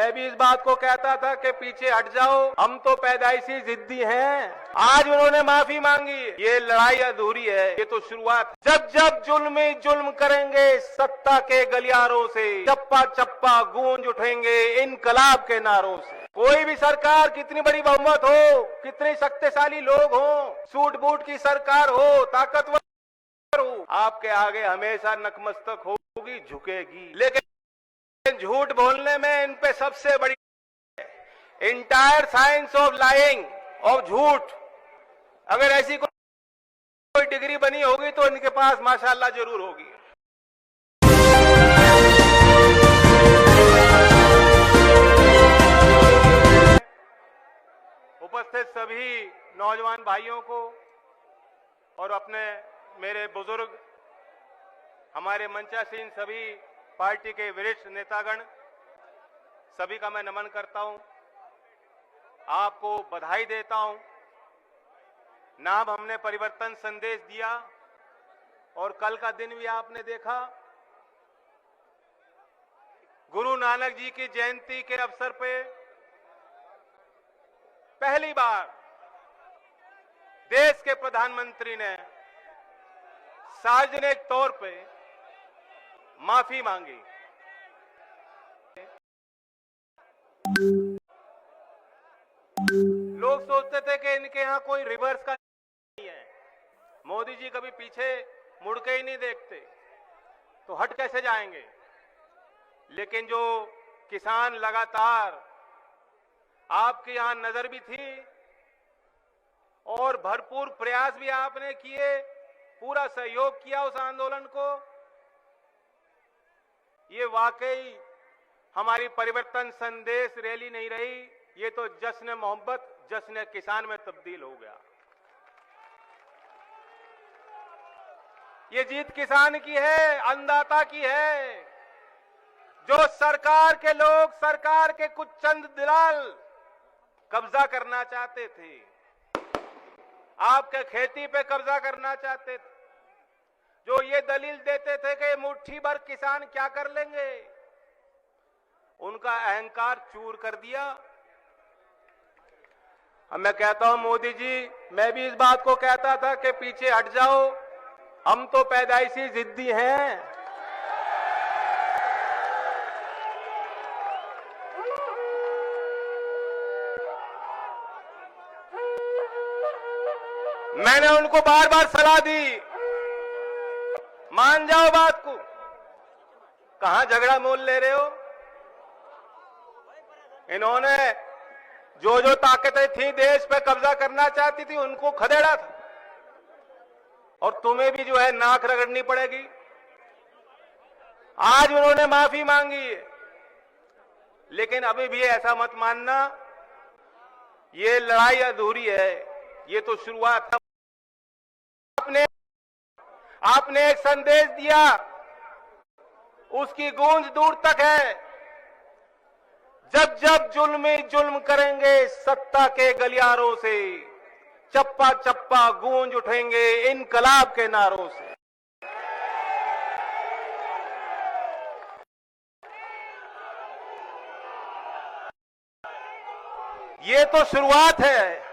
मैं भी इस बात को कहता था कि पीछे हट जाओ, हम तो पैदाइशी जिद्दी हैं। आज उन्होंने माफी मांगी। ये लड़ाई अधूरी है, ये तो शुरुआत। जब जब जुल्म ही जुल्म करेंगे सत्ता के गलियारों से, चप्पा चप्पा गूंज उठेंगे इनकलाब के नारों से। कोई भी सरकार कितनी बड़ी बहुमत हो, कितने शक्तिशाली लोग हो, सूट बूट की सरकार हो, ताकतवर हो, आपके आगे हमेशा नतमस्तक होगी, झुकेगी। लेकिन झूठ बोलने में इन पे सबसे बड़ी entire science of lying, of झूठ। अगर ऐसी कोई डिग्री बनी होगी तो इनके पास माशाअल्लाह जरूर होगी। उपस्थित सभी नौजवान भाइयों को और अपने मेरे बुजुर्ग, हमारे मंचासीन सभी पार्टी के वरिष्ठ नेतागण, सभी का मैं नमन करता हूं, आपको बधाई देता हूं। नाम हमने परिवर्तन संदेश दिया और कल का दिन भी आपने देखा। गुरु नानक जी की जयंती के अवसर पे पहली बार देश के प्रधानमंत्री ने सार्वजनिक तौर पे माफी मांगी। लोग सोचते थे कि इनके यहां कोई रिवर्स का नहीं है, मोदी जी कभी पीछे मुड़ के ही नहीं देखते, तो हट कैसे जाएंगे। लेकिन जो किसान लगातार आपके यहां नजर भी थी और भरपूर प्रयास भी आपने किए, पूरा सहयोग किया उस आंदोलन को। ये वाकई हमारी परिवर्तन संदेश रैली नहीं रही, ये तो जश्न मोहब्बत, जश्न किसान में तब्दील हो गया। ये जीत किसान की है, अन्नदाता की है। जो सरकार के लोग, सरकार के कुछ चंद दलाल कब्जा करना चाहते थे, आपके खेती पे कब्जा करना चाहते थे, जो ये दलील देते थे कि मुट्ठी भर किसान क्या कर लेंगे, उनका अहंकार चूर कर दिया। अब मैं कहता हूं मोदी जी, मैं भी इस बात को कहता था कि पीछे हट जाओ, हम तो पैदाइशी जिद्दी हैं। मैंने उनको बार बार सलाह दी, मान जाओ बात को। कहां झगड़ा मोल ले रहे हो। इन्होंने जो जो ताकतें थी देश पे कब्जा करना चाहती थी, उनको खदेड़ा था, और तुम्हें भी जो है नाक रगड़नी पड़ेगी। आज उन्होंने माफी मांगी है, लेकिन अभी भी ऐसा मत मानना, ये लड़ाई अधूरी है, ये तो शुरुआत है। आपने एक संदेश दिया, उसकी गूंज दूर तक है। जब जब जुल्म ही जुल्म करेंगे सत्ता के गलियारों से, चप्पा चप्पा गूंज उठेंगे इनकलाब के नारों से। ये तो शुरुआत है।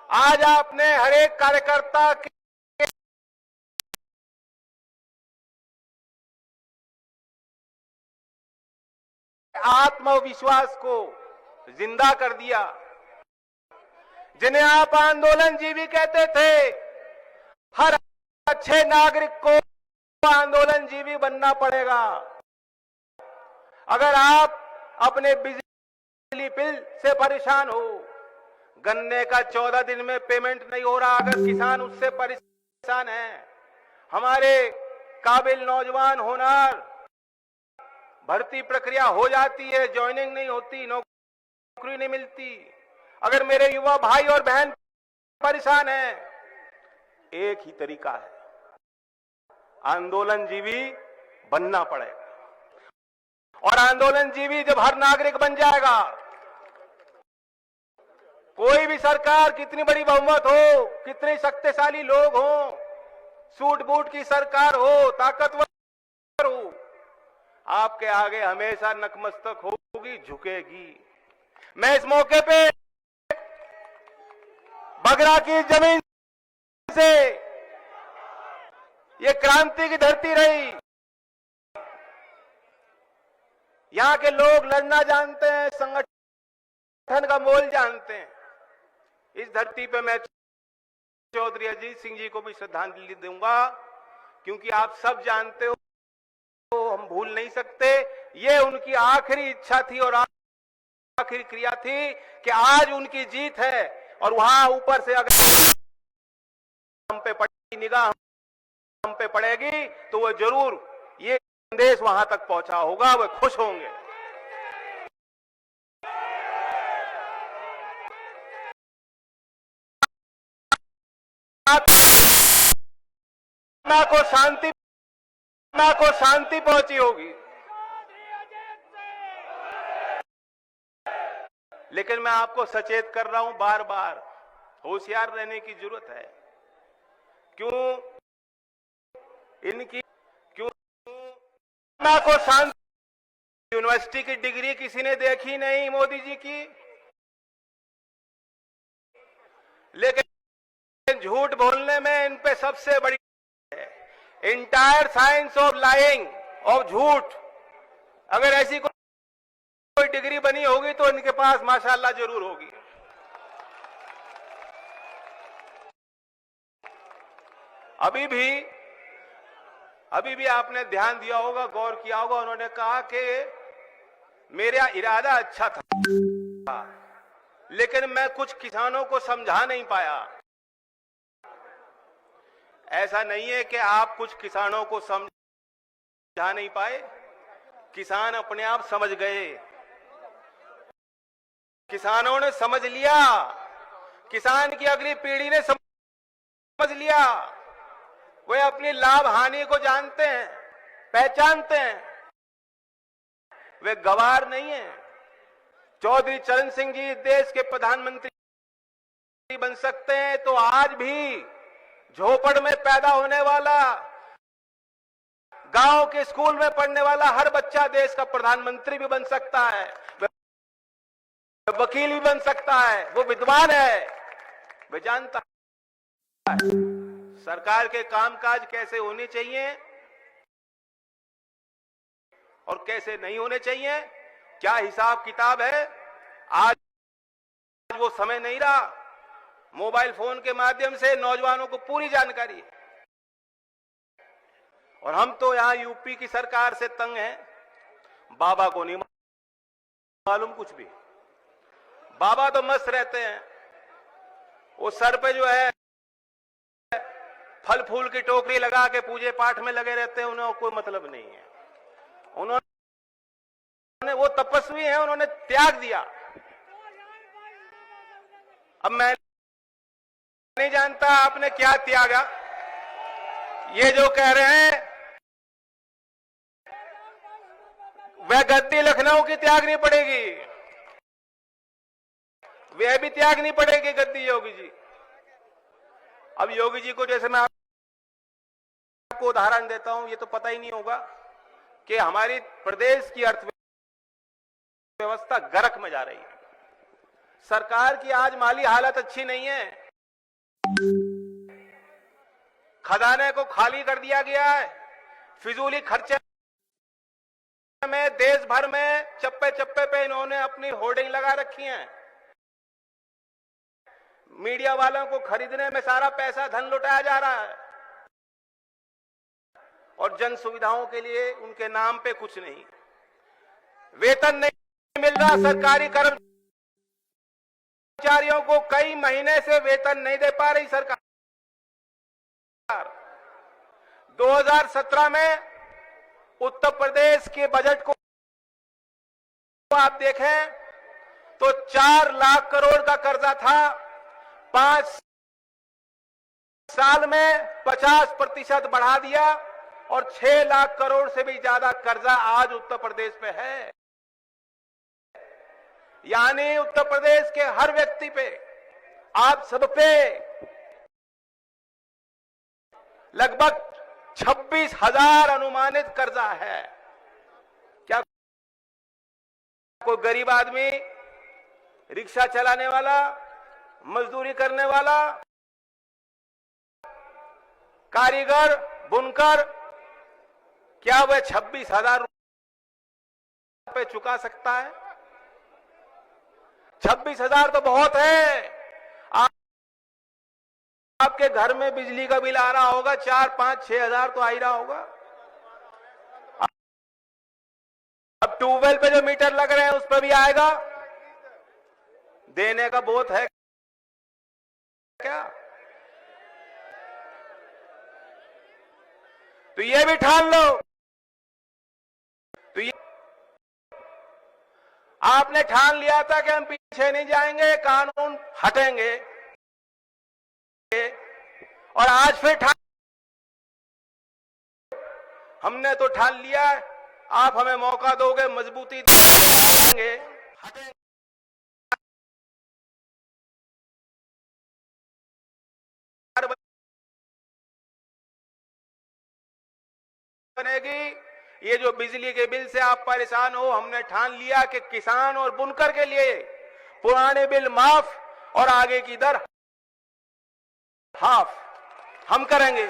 आज आपने हर एक कार्यकर्ता के आत्मविश्वास को जिंदा कर दिया। जिन्हें आप आंदोलन जीवी कहते थे, हर अच्छे नागरिक को आंदोलन जीवी बनना पड़ेगा। अगर आप अपने बिजली बिल से परेशान हो, गन्ने का 14 दिन में पेमेंट नहीं हो रहा, अगर किसान उससे परेशान है, हमारे काबिल नौजवान होनहार भर्ती प्रक्रिया हो जाती है, ज्वाइनिंग नहीं होती, नौकरी नहीं मिलती, अगर मेरे युवा भाई और बहन परेशान हैं, एक ही तरीका है, आंदोलन जीवी बनना पड़ेगा। और आंदोलन जीवी जब हर नागरिक बन जाएगा, कोई भी सरकार कितनी बड़ी बहुमत हो, कितने शक्तिशाली लोग हो, सूट बूट की सरकार हो, ताकतवर हो, आपके आगे हमेशा नतमस्तक होगी, झुकेगी। मैं इस मौके पे बगरा की जमीन से, ये क्रांति की धरती रही, यहां के लोग लड़ना जानते हैं, संगठन का मोल जानते हैं। इस धरती पे मैं चौधरी अजीत सिंह जी को भी श्रद्धांजलि दूंगा, क्योंकि आप सब जानते हो, हम भूल नहीं सकते, ये उनकी आखिरी इच्छा थी और आखिरी क्रिया थी कि आज उनकी जीत है। और वहां ऊपर से अगर हम पे पड़ेगी निगाह, हम पे पड़ेगी, तो वो जरूर ये संदेश वहां तक पहुंचा होगा, वो खुश होंगे। को शांति पहुंची होगी। लेकिन मैं आपको सचेत कर रहा हूं, बार बार होशियार रहने की जरूरत है। क्यों को शांति, यूनिवर्सिटी की डिग्री किसी ने देखी नहीं मोदी जी की, लेकिन झूठ बोलने में इन पे सबसे बड़ी entire science of lying, of झूठ। अगर ऐसी कोई डिग्री बनी होगी तो इनके पास माशाअल्लाह जरूर होगी। अभी भी आपने ध्यान दिया होगा, गौर किया होगा, उन्होंने कहा कि मेरा इरादा अच्छा था, लेकिन मैं कुछ किसानों को समझा नहीं पाया। ऐसा नहीं है कि आप कुछ किसानों को समझा नहीं पाए, किसान अपने आप समझ गए। किसानों ने समझ लिया, किसान की अगली पीढ़ी ने समझ लिया। वे अपनी लाभ हानि को जानते हैं, पहचानते हैं, वे गवार नहीं है। चौधरी चरण सिंह जी देश के प्रधानमंत्री बन सकते हैं तो आज भी झोपड़ में पैदा होने वाला, गांव के स्कूल में पढ़ने वाला हर बच्चा देश का प्रधानमंत्री भी बन सकता है, वकील भी बन सकता है, वो विद्वान है, वे जानता है सरकार के कामकाज कैसे होने चाहिए और कैसे नहीं होने चाहिए, क्या हिसाब किताब है। आज वो समय नहीं रहा, मोबाइल फोन के माध्यम से नौजवानों को पूरी जानकारी है। और हम तो यहां यूपी की सरकार से तंग हैं, बाबा को नहीं मालूम कुछ भी। बाबा तो मस्त रहते हैं, वो सर पे जो है फल फूल की टोकरी लगा के पूजे पाठ में लगे रहते हैं, उन्हें कोई मतलब नहीं है। उन्होंने, वो तपस्वी हैं, उन्होंने त्याग दिया। अब मैं नहीं जानता आपने क्या त्यागा। ये जो कह रहे हैं वह गद्दी लखनऊ की त्यागनी पड़ेगी, वह भी त्यागनी पड़ेगी गद्दी योगी जी। अब योगी जी को जैसे मैं आपको उदाहरण देता हूं, ये तो पता ही नहीं होगा कि हमारी प्रदेश की अर्थव्यवस्था गर्क में जा रही है। सरकार की आज माली हालत अच्छी नहीं है, खजाने को खाली कर दिया गया है, फिजूली खर्चे में देश भर में चप्पे चप्पे पे इन्होंने अपनी होर्डिंग लगा रखी है। मीडिया वालों को खरीदने में सारा पैसा धन लुटाया जा रहा है और जन सुविधाओं के लिए उनके नाम पे कुछ नहीं। वेतन नहीं मिल रहा, सरकारी कर्मचारियों को कई महीने से वेतन नहीं दे पा रही सरकार। 2017 में उत्तर प्रदेश के बजट को आप देखें तो 4 लाख करोड़ का कर्जा था, 5 साल में 50% बढ़ा दिया और 6 लाख करोड़ से भी ज्यादा कर्जा आज उत्तर प्रदेश पे है। यानी उत्तर प्रदेश के हर व्यक्ति पे, आप सब पे लगभग 26,000 अनुमानित कर्जा है। कोई गरीब आदमी, रिक्शा चलाने वाला, मजदूरी करने वाला, कारीगर, बुनकर, क्या वह 26,000 रुपए चुका सकता है? 26,000 तो बहुत है। आपके घर में बिजली का बिल आ रहा होगा 4, 5, 6,000 तो आ ही रहा होगा। अब ट्यूबवेल पे जो मीटर लग रहे हैं उस पर भी आएगा। देने का बोझ है क्या? तो ये भी ठान लो। तो ये आपने ठान लिया था कि हम पीछे नहीं जाएंगे, कानून हटेंगे, और आज फिर हमने तो ठान लिया है। आप हमें मौका दोगे, मजबूती देंगे, हटेंगे। बनेगी। ये जो बिजली के बिल से आप परेशान हो, हमने ठान लिया कि किसान और बुनकर के लिए पुराने बिल माफ और आगे की दर हाफ हम करेंगे।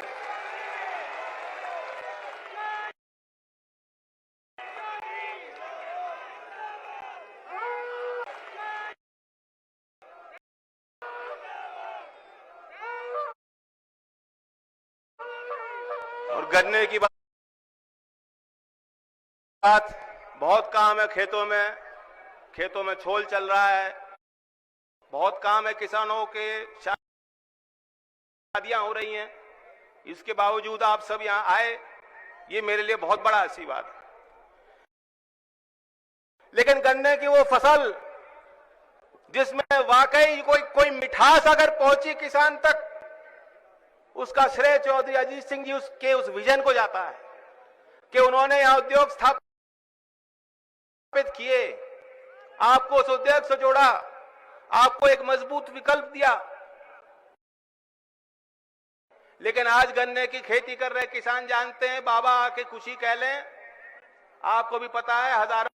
और गन्ने की बात, बहुत काम है खेतों में छोल चल रहा है, बहुत काम है, किसानों के शादियां हो रही हैं। इसके बावजूद आप सब यहां आए, ये मेरे लिए बहुत बड़ा आशीर्वाद है। लेकिन गन्ने की वो फसल जिसमें वाकई कोई मिठास अगर पहुंची किसान तक, उसका श्रेय चौधरी अजीत सिंह जी के उस विजन को जाता है कि उन्होंने यहां उद्योग स्थापित किए, आपको उस उद्योग से जोड़ा, आपको एक मजबूत विकल्प दिया। लेकिन आज गन्ने की खेती कर रहे किसान जानते हैं, बाबा आके खुशी कह लें, आपको भी पता है हजारों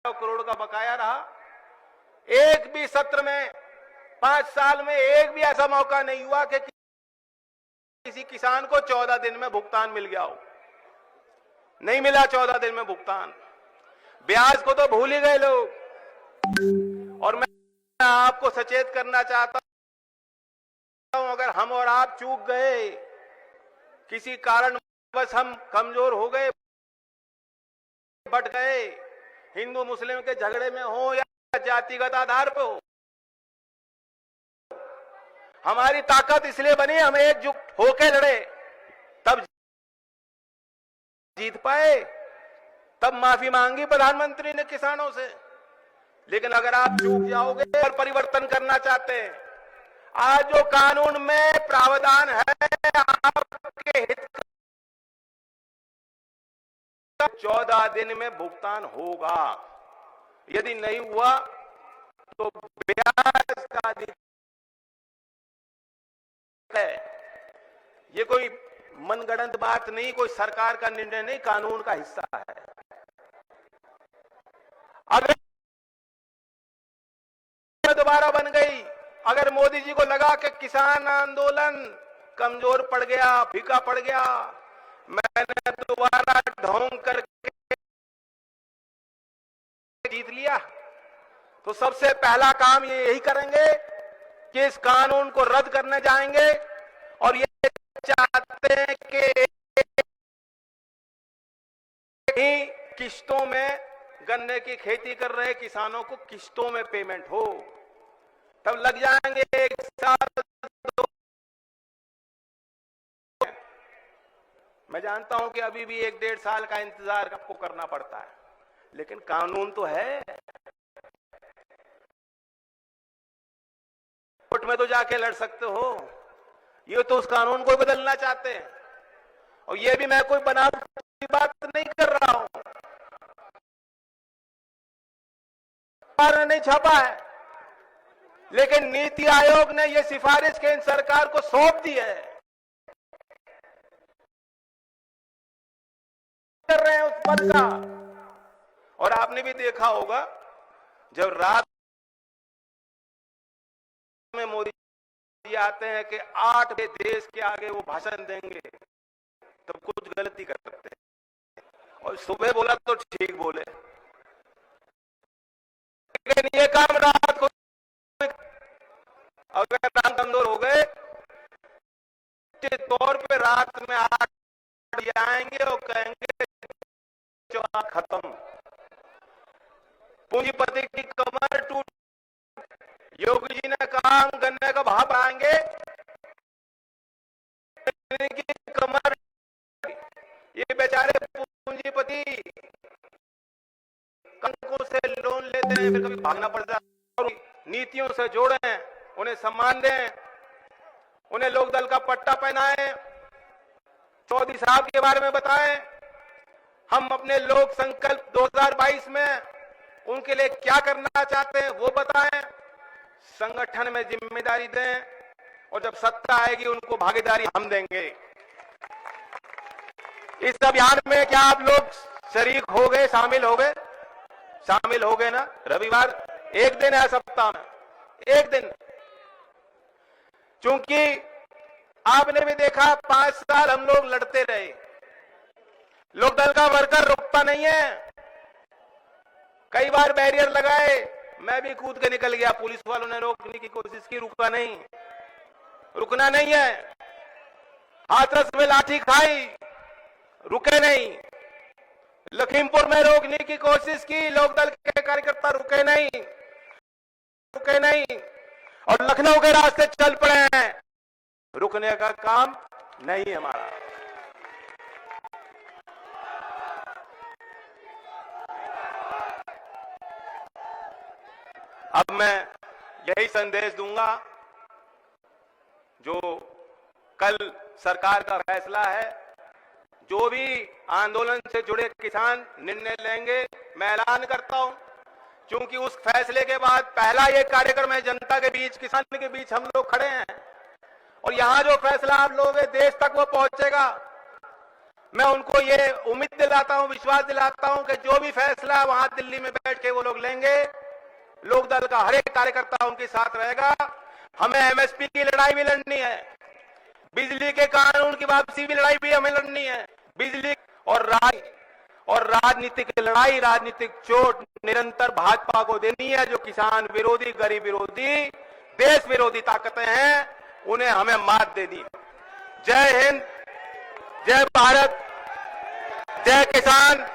करोड़ का बकाया रहा। एक भी सत्र में 5 साल में एक भी ऐसा मौका नहीं हुआ कि किसी किसान को 14 दिन में भुगतान मिल गया हो। नहीं मिला 14 दिन में भुगतान। ब्याज को तो भूल ही गए लोग। और मैं आपको सचेत करना चाहता हूं, अगर हम और आप चूक गए, किसी कारण बस हम कमजोर हो गए, बट गए, हिंदू मुस्लिम के झगड़े में हो या जातिगत आधार पर हो, हमारी ताकत इसलिए बनी हम एकजुट होकर लड़े, तब जीत पाए, तब माफी मांगी प्रधानमंत्री ने किसानों से। लेकिन अगर आप चूक जाओगे और परिवर्तन करना चाहते हैं, आज जो कानून में प्रावधान है आपके हित का, 14 दिन में भुगतान होगा। यदि नहीं हुआ तो ब्याज का है। ये कोई मनगढ़ंत बात नहीं, कोई सरकार का निर्णय नहीं, कानून का हिस्सा है। अगर दोबारा बन गई, अगर मोदी जी को लगा कि किसान आंदोलन कमजोर पड़ गया, फीका पड़ गया, मैंने दोबारा ढोंग करके जीत लिया, तो सबसे पहला काम ये यही करेंगे कि इस कानून को रद्द करने जाएंगे। और ये चाहते हैं कि किश्तों में गन्ने की खेती कर रहे किसानों को किश्तों में पेमेंट हो, तब लग जाएंगे 1 साल 2। मैं जानता हूं कि अभी भी 1-1.5 साल का इंतजार आपको करना पड़ता है, लेकिन कानून तो है। कोर्ट में तो जाके लड़ सकते हो। ये तो उस कानून को बदलना चाहते हैं। और ये भी मैं कोई बनावटी बात नहीं कर रहा हूं, नहीं छापा है, लेकिन नीति आयोग ने यह सिफारिश केंद्र सरकार को सौंप दी है। कर रहे हैं उस पद का, और आपने भी देखा होगा जब रात में मोदी जी आते हैं कि 8 देश के आगे वो भाषण देंगे, तब कुछ गलती करते हैं और सुबह बोला तो ठीक बोले, लेकिन ये काम रात को अगर काम कमजोर हो गए के तौर पे रात में 8 आएंगे और कहेंगे खत्म, पूंजीपति की कमर टूट, योगी जी ने कहा हम गन्ने का भाव आएंगे, की कमर, ये बेचारे पूंजीपति कंकों से लोन लेते हैं, फिर कभी भागना पड़ता है। और नीतियों से जोड़ें, उन्हें सम्मान दें, उन्हें लोकदल का पट्टा पहनाएं, चौधरी साहब के बारे में बताएं, हम अपने लोक संकल्प 2022 में उनके लिए क्या करना चाहते हैं वो बताएं, संगठन में जिम्मेदारी दें और जब सत्ता आएगी उनको भागीदारी हम देंगे। इस अभियान में क्या आप लोग शरीक हो गए, शामिल हो गए ना? रविवार एक दिन है सप्ताह में, एक दिन, क्योंकि आपने भी देखा 5 साल हम लोग लड़ते रहे, लोकदल का वर्कर रुकता नहीं है, कई बार बैरियर लगाए, मैं भी कूद के निकल गया, पुलिस वालों ने रोकने की कोशिश की, रुका नहीं, रुकना नहीं है, हाथरस में लाठी खाई, रुके नहीं, लखीमपुर में रोकने की कोशिश की, लोकदल के कार्यकर्ता रुके नहीं, और लखनऊ के रास्ते चल पड़े हैं, रुकने का काम नहीं है हमारा। अब मैं यही संदेश दूंगा, जो कल सरकार का फैसला है, जो भी आंदोलन से जुड़े किसान निर्णय लेंगे, मैं ऐलान करता हूं, क्योंकि उस फैसले के बाद पहला ये कार्यक्रम है जनता के बीच, किसान के बीच हम लोग खड़े हैं, और यहां जो फैसला आप लोग देश तक वो पहुंचेगा। मैं उनको ये उम्मीद दिलाता हूं, विश्वास दिलाता हूं कि जो भी फैसला वहां दिल्ली में बैठ के वो लोग लेंगे, लोकदल का हर एक कार्यकर्ता उनके साथ रहेगा। हमें एमएसपी की लड़ाई भी लड़नी है, बिजली के कानून की वापसी की लड़ाई भी हमें लड़नी है, बिजली और राजनीतिक लड़ाई, राजनीतिक चोट निरंतर भाजपा को देनी है। जो किसान विरोधी, गरीब विरोधी, देश विरोधी ताकतें हैं, उन्हें हमें मात देनी है। जय हिंद, जय भारत, जय किसान।